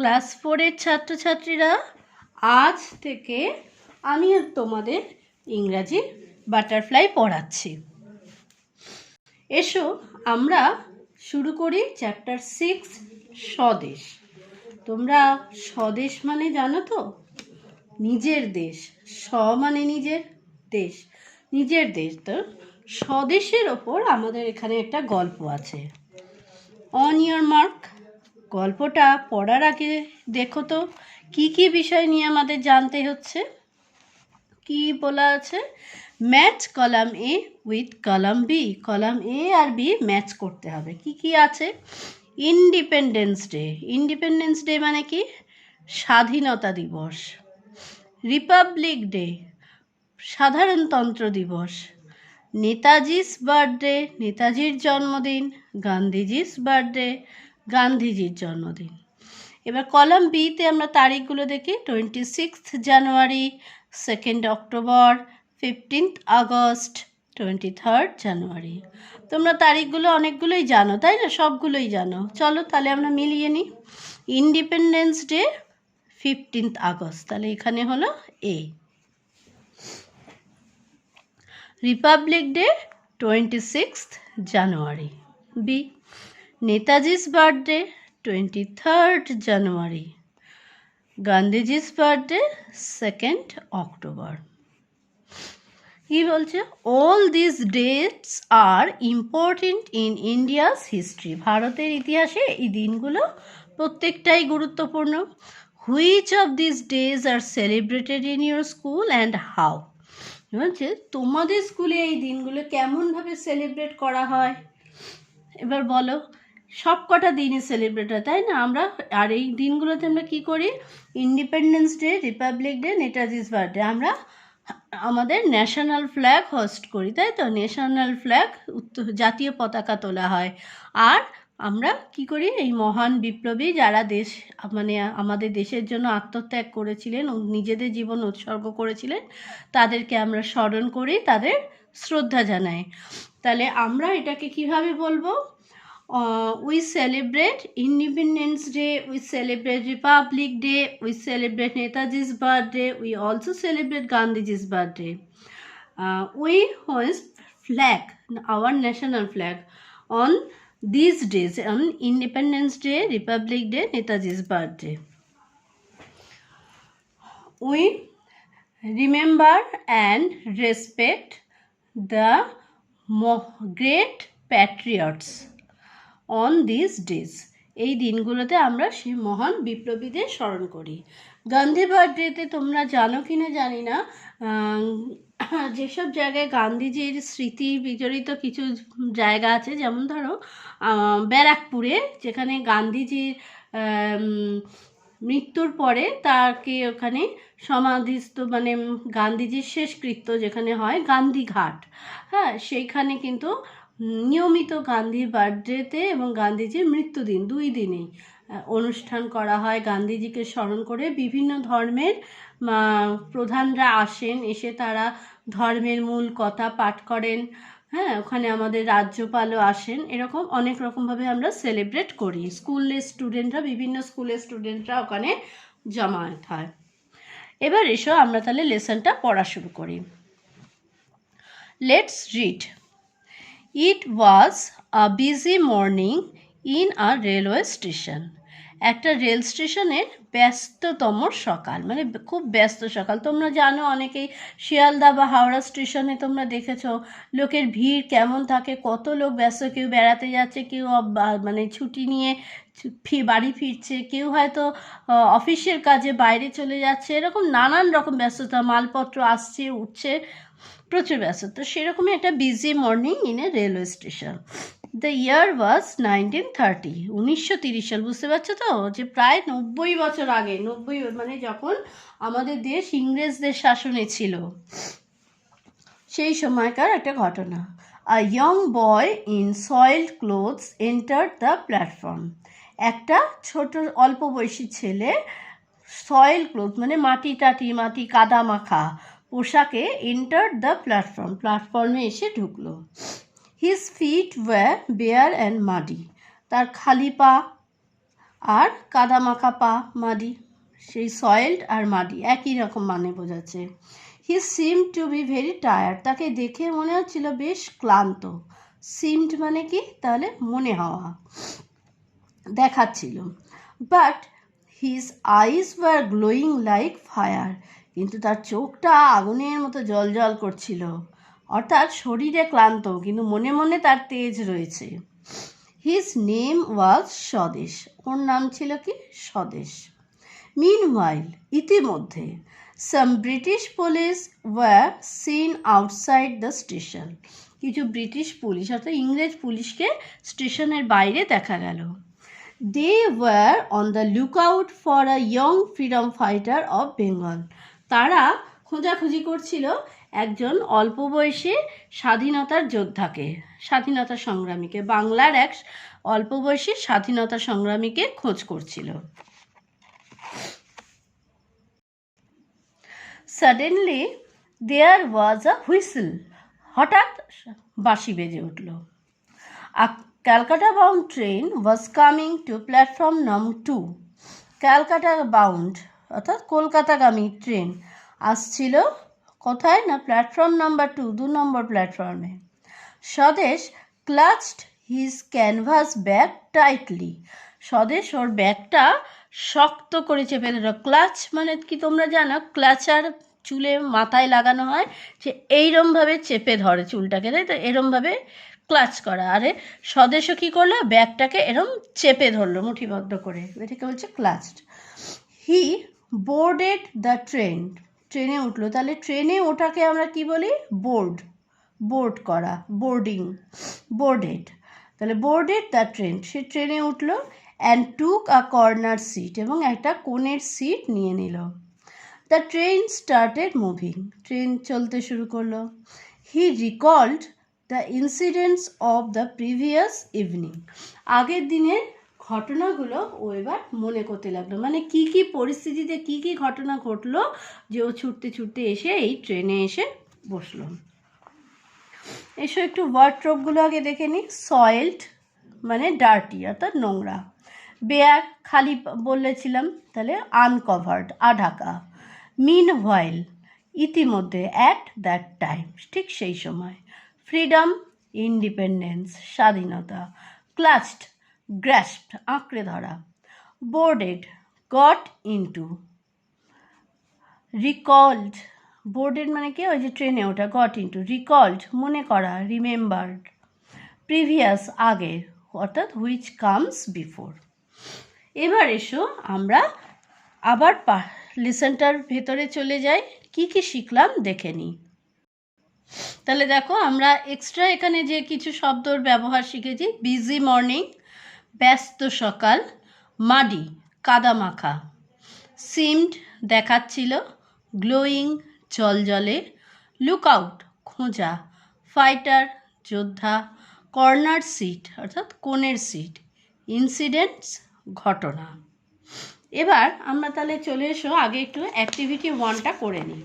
Class 4-এর ছাত্রছাত্রীরা, আজ থেকে আমি তোমাদের ইংরাজি বাটারফ্লাই পড়াচ্ছি। এসো আমরা শুরু করি চ্যাপ্টার 6 স্বদেশ। তোমরা স্বদেশ মানে জানো তো? নিজের দেশ। মানে নিজের দেশ, নিজের দেশ। তো স্বদেশের ওপর আমাদের এখানে একটা গল্প আছে। On your mark. গল্পটা পড়ার আগে দেখো তো কি কি বিষয় নিয়ে আমাদের জানতে হচ্ছে। কি বলা আছে? Match column A with column B. Column A আর বি ম্যাচ করতে হবে। কি কি আছে? Independence day. ইন্ডিপেন্ডেন্স ডে মানে কি? স্বাধীনতা দিবস। রিপাবলিক ডে, সাধারণতন্ত্র দিবস। নেতাজিস বার্থডে, নেতাজির জন্মদিন। গান্ধীজিস বার্থডে, গান্ধীজির জন্মদিন। এবার কলাম বিতে আমরা তারিখগুলো দেখি। 26 জানুয়ারি, 2 অক্টোবর, 15 আগস্ট, 23 জানুয়ারি। তোমরা তারিখগুলো অনেকগুলোই জানো, তাই না? সবগুলোই জানো। চলো তাহলে আমরা মিলিয়ে নিই। ইন্ডিপেন্ডেন্স ডে 15 আগস্ট, তাহলে এখানে হলো A. Republic day 26 January, B. Netaji's birthday 23 January. Gandhiji's birthday 2 October. কি বলছে? All this dates are important in India's history. ভারতের ইতিহাসে এই দিনগুলো প্রত্যেকটাই গুরুত্বপূর্ণ। Which of this days are celebrated in your school and how. বলছে তোমাদের স্কুলে এই দিনগুলো কেমনভাবে সেলিব্রেট করা হয়। এবার বলো। সব কটা দিনই সেলিব্রেট হয়, তাই না? আমরা আর এই দিনগুলোতে আমরা কী করি? Independence day, republic day, Netaji's birthday আমরা আমাদের ন্যাশনাল ফ্ল্যাগ হোস্ট করি, তাই তো? ন্যাশনাল ফ্ল্যাগ, জাতীয় পতাকা তোলা হয়। আর আমরা কি করি? এই মহান বিপ্লবী যারা মানে আমাদের দেশের জন্য আত্মত্যাগ করেছিলেন, নিজেদের জীবন উৎসর্গ করেছিলেন, তাদেরকে আমরা স্মরণ করি, তাদের শ্রদ্ধা জানাই। তাহলে আমরা এটাকে কিভাবে বলবো? We celebrate Independence Day, we celebrate Republic Day, we celebrate Netaji's birthday, we also celebrate Gandhiji's birthday. We hoist flag, our national flag, on these days, on Independence Day, Republic Day, Netaji's birthday. We remember and respect the great patriots on this days. এই দিনগুলোতে আমরা সেই মহান বিপ্লবীদের স্মরণ করি। গান্ধী বার্থডেতে তোমরা জানো কি না জানি না, যেসব জায়গায় গান্ধীজির স্মৃতি বিজড়িত কিছু জায়গা আছে, যেমন ধরো ব্যারাকপুরে, যেখানে গান্ধীজির মৃত্যুর পরে তাকে ওখানে সমাধিস্থ, মানে গান্ধীজির শেষকৃত্য যেখানে হয়, গান্ধীঘাট। হ্যাঁ, সেইখানে কিন্তু নিয়মিত গান্ধীর বার্থডেতে এবং গান্ধীজির মৃত্যুদিন 2 দিনেই অনুষ্ঠান করা হয়। গান্ধীজিকে স্মরণ করে বিভিন্ন ধর্মের প্রধানরা আসেন, এসে তারা ধর্মের মূল কথা পাঠ করেন। হ্যাঁ, ওখানে আমাদের রাজ্যপালও আসেন। এরকম অনেক রকমভাবে আমরা সেলিব্রেট করি। বিভিন্ন স্কুলের স্টুডেন্টরা ওখানে জমায়েত হয়। এবার এসো আমরা তাহলে লেসনটা পড়া শুরু করি। Let's read. It was a busy morning in a railway station. একটা রেল স্টেশনের ব্যস্ততম সকাল, মানে খুব ব্যস্ত সকাল। তোমরা জানো অনেকেই শিয়ালদা বা হাওড়া স্টেশনে তোমরা দেখেছো লোকের ভিড় কেমন থাকে, কত লোক ব্যস্ত। কেউ বেড়াতে যাচ্ছে, কেউ মানে ছুটি নিয়ে বাড়ি ফিরছে, কেউ হয়তো অফিসের কাজে বাইরে চলে যাচ্ছে। এরকম নানান রকম ব্যস্ততা, মালপত্র আসছে উঠছে, প্রচুর ব্যস্ত। তো সেরকমই একটা busy morning in a railway station. The year was 1930, 1930 সাল। বুঝতে পারছো তো যে প্রায় 90 বছর আগে, 90 মানে যখন আমাদের দেশ ইংরেজদের শাসনে ছিল, সেই সময়কার একটা ঘটনা। A young boy in soiled clothes entered the platform. একটা ছোট অল্প বয়সী ছেলে সয়েল ক্লোথ মানে মাটি কাদা মাখা পোশাকে এন্টার্ড দ্য প্ল্যাটফর্ম, প্ল্যাটফর্মে এসে ঢুকলো। His feet were bare and muddy. তার খালি পা, আর কাদামাখা পা, মাডি, সেই সয়েলড আর মাডি একই রকম মানে বোঝাচ্ছে। He seemed to be very tired, তাকে দেখে মনে হচ্ছিল বেশ ক্লান্ত। সিমড মানে কি, তাহলে মনে হওয়া, দেখাচ্ছিল। But his eyes were glowing like fire, কিন্তু তার চোখটা আগুনের মতো জ্বলজ্বল করছিল। অর্থাৎ শরীরে ক্লান্ত কিন্তু মনে মনে তার তেজ রয়েছে। হিজ নেম ওয়াজ স্বদেশ, ওর নাম ছিল কি, স্বদেশ। মিনওয়াইল, ইতিমধ্যে, some British police were seen outside the station, কিছু ব্রিটিশ পুলিশ অর্থাৎ ইংরেজ পুলিশকে স্টেশনের বাইরে দেখা গেল। They were on the lookout for a young freedom fighter of Bengal, তারা খোঁজাখুঁজি করছিল একজন অল্প বয়সী স্বাধীনতার যোদ্ধাকে, স্বাধীনতা সংগ্রামীকে, বাংলার এক অল্প বয়সী স্বাধীনতা সংগ্রামীকে খোঁজ করছিল। সাডেনলি দেয়ার ওয়াজ আ হুইসেল, হঠাৎ বাঁশি বেজে উঠল। A Calcutta bound train was coming to platform number 2, Calcutta bound অর্থাৎ কলকাতাগামী ট্রেন আসছিল কোথায় না, প্ল্যাটফর্ম নাম্বার 2, 2 নম্বর প্ল্যাটফর্মে। স্বদেশ ক্লাচড হিজ ক্যানভাস ব্যাগ টাইটলি, স্বদেশ ওর ব্যাগটা শক্ত করে চেপে ধরল। ক্লাচ মানে কি তোমরা জানো, ক্লাচার চুলে মাথায় লাগানো হয়, যে এইরমভাবে চেপে ধরে চুলটাকে, তাই তো, এরমভাবে ক্লাচ করা। আরে স্বদেশও কী করলো, ব্যাগটাকে এরম চেপে ধরলো মুঠিবদ্ধ করে, এটাকে বলছে clutched. He boarded the train, ট্রেনে উঠলো, তাহলে ট্রেনে ওটাকে আমরা কি বলি, বোর্ড, বোর্ড করা, বোর্ডিং, বোর্ডেড, তাহলে বোর্ডেড দ্য ট্রেন, সে ট্রেনে উঠলো। And took a corner seat, এবং একটা কোণের সিট নিয়ে নিল। দ্য ট্রেন স্টার্টেড মুভিং, ট্রেন চলতে শুরু করলো। He recalled the incidents of the previous evening, আগের দিনের ঘটনাগুলো ও এবার মনে করতে লাগলো, মানে কি কি পরিস্থিতিতে কি কি ঘটনা ঘটলো যে ও ছুটতে ছুটতে এসে এই ট্রেনে এসে বসলো। এসো একটু ওয়ার্ডট্রপগুলো আগে দেখে নিই। সয়েলড মানে ডার্টি অর্থাৎ নোংরা, বেয়ার খালি বলেছিলাম, তাহলে আনকভার্ড আঢাকা। মিনওয়াইল ইতিমধ্যে, অ্যাট দ্যাট টাইম ঠিক সেই সময়। ফ্রিডম ইন্ডিপেন্ডেন্স স্বাধীনতা। ক্লাচড গ্র্যাস্পড আঁকড়ে ধরা। Boarded goat into. Recalled, boarded মানে কি, ওই যে ট্রেনে ওটা, গট ইনটু। রিকল্ড মনে করা, রিমেম্বার্ড। প্রিভিয়াস আগের অর্থাৎ হুইচ কামস বিফোর। এবার এসো আমরা আবার লেসনটার ভেতরে চলে যাই, কি কি শিখলাম দেখে নিই। তাহলে দেখো আমরা এক্সট্রা এখানে যে কিছু শব্দর ব্যবহার শিখেছি, বিজি মর্নিং ব্যস্ত সকাল, মাডি কাদামাখা, সিমড দেখাচ্ছিল, গ্লোয়িং জলজলে, লুকআউট খোঁজা, ফাইটার যোদ্ধা, কর্নার সিট অর্থাৎ কোণের সিট, ইনসিডেন্টস ঘটনা। এবার আমরা তাহলে চলে এসো আগে একটু অ্যাক্টিভিটি 1টা করে নিই।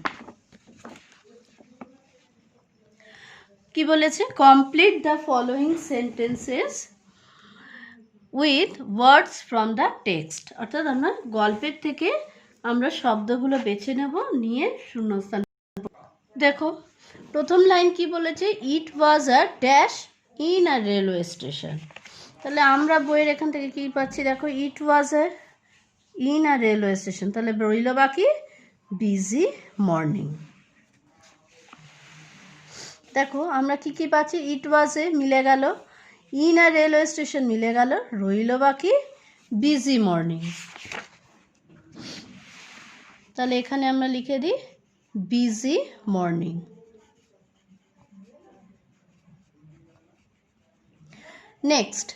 কি বলেছে, complete the following sentences with words from the text, অর্থাৎ আমরা গল্পের থেকে আমরা শব্দগুলো বেছে নেব, নিয়ে শূন্যস্থান। দেখো প্রথম লাইন কি বলেছে, it was a dash in a railway station, তাহলে আমরা বইয়ের এখান থেকে কি পাচ্ছি, দেখো it was a in a railway station, তাহলে রইল বাকি বিজি মর্নিং। দেখো আমরা কি কি পাচ্ছি, ইট ওয়াজে মিলে গেল, ইন আ রেলওয়ে স্টেশন মিলে গেল, রইল বাকি বিজি মর্নিং। তাহলে এখানে আমরা লিখে দিই busy morning. Next,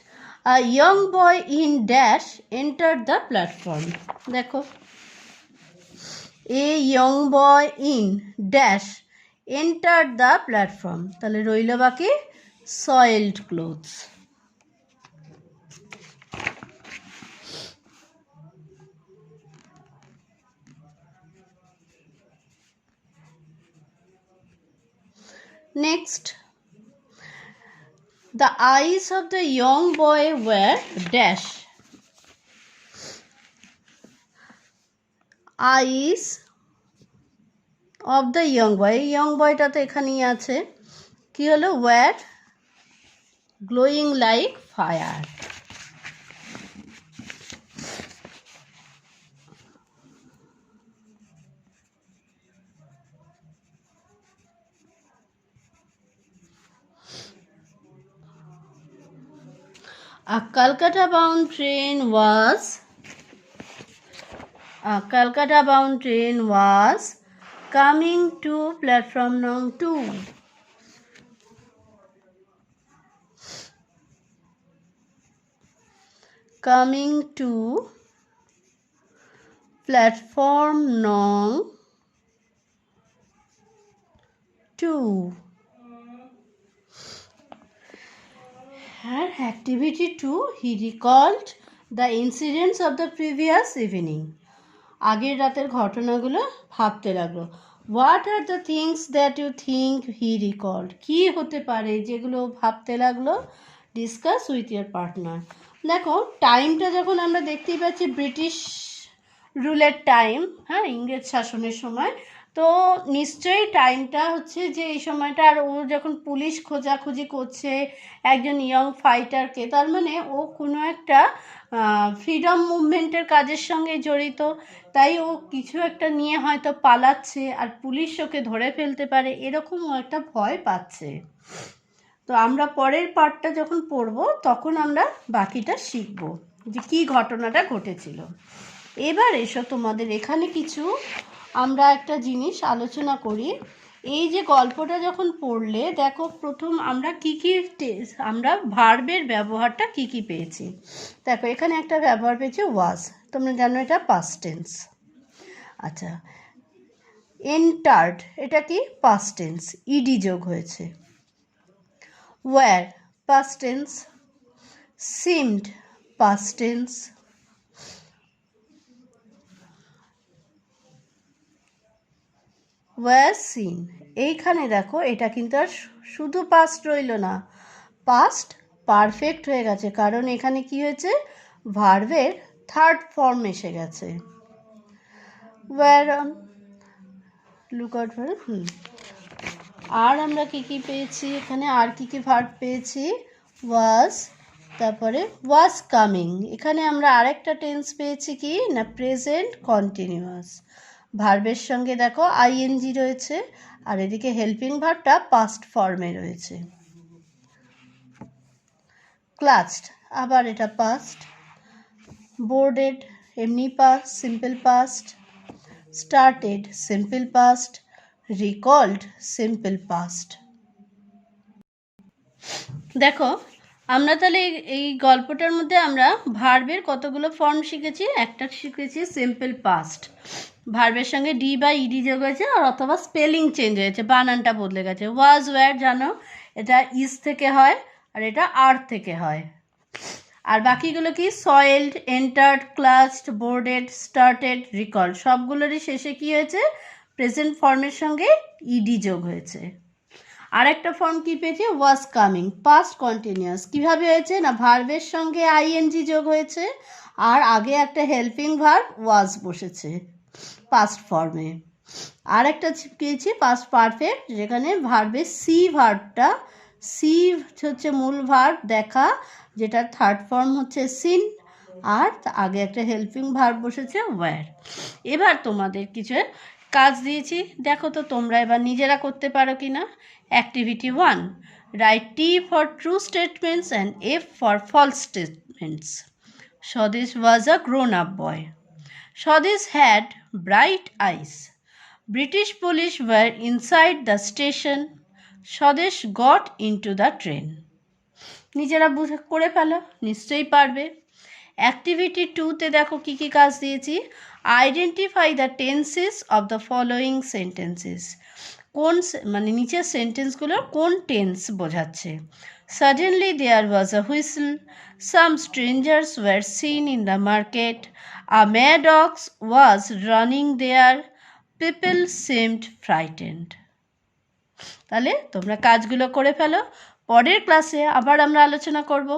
a young boy in dash enter the platform. দেখো a young boy in dash enter the platform, তাহলে রইল বাকি soiled clothes. Next, the eyes of the young boy were dash. Eyes of the young boy, এই young বয়টা তো এখানেই আছে, কি হলো, were glowing like fire. A Calcutta-bound train was coming to platform number 2. Coming to platform number 2. Her activity 2, he recalled the incidents of the previous evening. আগের রাতের ঘটনাগুলো ভাবতে লাগলো। What are the things that you think he recalled, কী হতে পারে যেগুলো ভাবতে লাগলো? Discuss with your partner. দেখো টাইমটা যখন আমরা দেখতেই পাচ্ছি ব্রিটিশ রুলের টাইম, হ্যাঁ, ইংরেজ শাসনের সময়, তো নিশ্চয়ই টাইমটা হচ্ছে যে এই সময়টা, আর ও যখন পুলিশ খোঁজাখুঁজি করছে একজন ইয়ং ফাইটারকে, তার মানে ও কোনো একটা ফ্রিডম মুভমেন্টের কাজের সঙ্গে জড়িত, তাই ও কিছু একটা নিয়ে হয়তো পালাচ্ছে আর পুলিশ ওকে ধরে ফেলতে পারে, এরকম ও একটা ভয় পাচ্ছে। তো আমরা পরের পার্টটা যখন পড়ব তখন আমরা বাকিটা শিখব যে কী ঘটনাটা ঘটেছিল। এবার এসো তোমাদের এখানে কিছু আমরা একটা জিনিস আলোচনা করি। এই যে গল্পটা যখন পড়লে দেখো প্রথম আমরা আমরা ভার্বের ব্যবহারটা কি পেয়েছি। দেখো এখানে একটা ব্যবহার পেয়েছি ওয়াজ, তোমরা জানো এটা পাস্ট টেন্স। আচ্ছা, এন্টার্ড এটা কি পাস্ট টেন্স, ইডি যোগ হয়েছে। Were past tense, seemed past tense, were seen. এইখানে দেখো এটা কিন্তু আর শুধু পাস্ট রইল না, পাস্ট পারফেক্ট হয়ে গেছে, কারণ এখানে কি হয়েছে, ভার্বের থার্ড ফর্ম এসে গেছে। Were on, look out for. আর আমরা কি পেয়েছি এখানে, আর কি ভার্ব পেয়েছি, ওয়াজ, তারপরে ওয়াজ কামিং। এখানে আমরা আরেকটা টেন্স পেয়েছি কি না, প্রেজেন্ট কন্টিনিউয়াস। ভার্বের সঙ্গে দেখো আইএনজি রয়েছে, আর এদিকে হেল্পিং ভার্বটা পাস্ট ফর্মে রয়েছে। ক্লাচড, আবার এটা পাস্ট। বোর্ডেড এমনি past, simple past. Started simple past. Recalled simple past. দেখো আমরা তাহলে এই গল্পটার মধ্যে আমরা ভার্বের কতগুলো ফর্ম শিখেছি। একটা শিখেছি সিম্পল পাস্ট, ভার্বের সঙ্গে ডি বা ইডি যোগ হয়েছে, আর অথবা স্পেলিং চেঞ্জ হয়েছে, বানানটা বদলে গেছে। ওয়াজ ওয়্যার জানো এটা ইজ থেকে হয় আর এটা আর থেকে হয়। আর বাকিগুলো কি, সয়েলড, এন্টার্ড, ক্লাচড, বোর্ডেড, স্টার্টেড, রিকল্ড, সবগুলোরই শেষে কি হয়েছে, প্রেজেন্ট ফর্মের সঙ্গে ইডি যোগ হয়েছে। আর একটা ফর্ম কি পেয়েছে, ওয়াজ কামিং, পাস্ট কন্টিনিউয়াস। কীভাবে হয়েছে না, ভার্বের সঙ্গে আইএনজি যোগ হয়েছে আর আগে একটা হেল্পিং ভার্ব ওয়াজ বসেছে পাস্ট ফর্মে। আর একটা পেয়েছি পাস্ট পারফেক্ট, যেখানে ভার্বের সি ভার্বটা, সি হচ্ছে মূল ভার্ব দেখা, যেটার থার্ড ফর্ম হচ্ছে সিন, আর আগে একটা হেল্পিং ভার্ব বসেছে ওয়্যার। এবার তোমাদের কিছু কাজ দিয়েছি, দেখো তো তোমরা এবার নিজেরা করতে পারো কি না। Activity 1, write T for true statements and F for false statements. Swadesh was a grown-up boy. Swadesh had bright eyes. British police were inside the station. Swadesh got into the train. নিজেরা বুঝে করে ফেলো, নিশ্চয়ই পারবে। Activity 2তে দেখো কি কাজ দিয়েছি। Identify the tenses of the following sentences. কোন মানে নিচের সেন্টেন্সগুলো কোন টেন্স বোঝাচ্ছে। Suddenly there was a whistle. Some strangers were seen in the market. A mad ox was running there. People seemed frightened. তাহলে তোমরা কাজগুলো করে ফেলো, পরের ক্লাসে আবার আমরা আলোচনা করব।